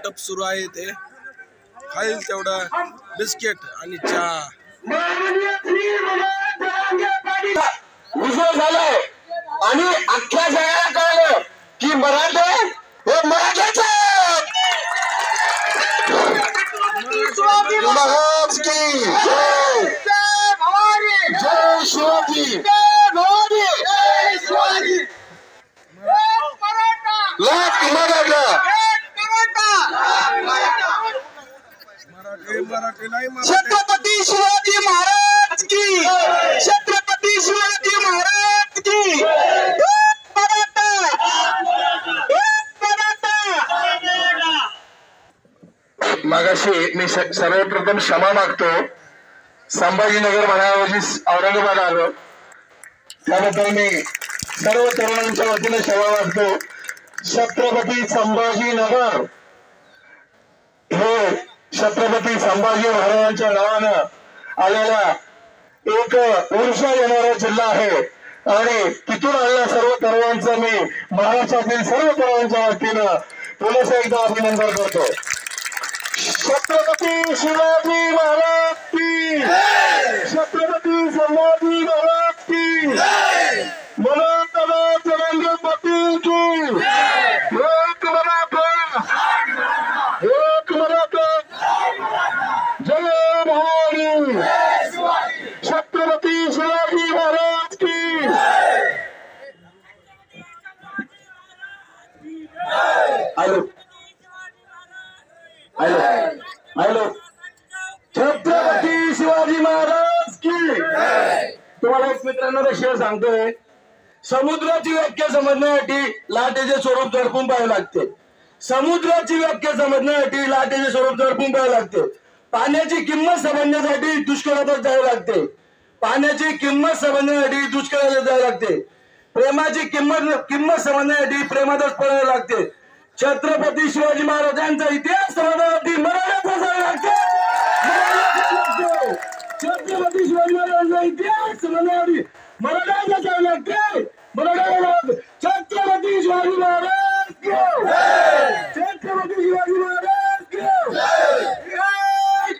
वाटप सुरू आहे ते खाईल तेवढा बिस्किट आणि चहा विषय झालाय आणि अख्ख्या जगाला कळलं की मराठे हे मराठ्याचे महाराज की जय भवानी जय शिवाजी जय भवानी जय शिवाजी लाख मराठा मराठी नाही छत्रपती शिवाजी महाराज की छत्रपती शिवाजी महाराज की मराठा मागाशी मी सर्वप्रथम क्षमा मागतो. संभाजीनगर म्हणाऐवजी औरंगाबाद आलो त्याबद्दल मी सर्व तरुणांच्या वतीने क्षमा मागतो. छत्रपती संभाजीनगर हे छत्रपती संभाजी महाराजांच्या नावानं आलेला एक ऊर्जा येणारा जिल्हा आहे आणि तिथून आलेल्या सर्व तरुणांचं मी महाराष्ट्रातील सर्व तरुणांच्या वतीनं पुन्हा एकदा अभिनंदन करतो. छत्रपती शिवाजी महाराज की छत्रपती संभाजी महाराज की मराठा जनांग पाटील की एक मराठा जय भवानी छत्रपती शिवाजी महाराज की hello hello hello Chhatrapati Shivaji Maharaj की. तुम्हाला एक मित्रांनो विषय सांगतोय. समुद्राची व्याख्या समजण्यासाठी लाटेचे स्वरूप दडपून पाहावे लागते. समुद्राची व्याख्या समजण्यासाठी लाटेचे स्वरूप दडपून पाहावे लागते. पाण्याची किंमत समजण्यासाठी दुष्काळातच जावे लागते. पाण्याची किंमत समजण्यासाठी दुष्काळात जावे लागते. प्रेमाची किंमत समजण्यासाठी प्रेमातच पडावे लागते. छत्रपती शिवाजी महाराजांचा इतिहास समजण्यासाठी मराठ्यात असावे लागते. छत्रपती शिवाजी महाराजांचा इतिहास समजण्यासाठी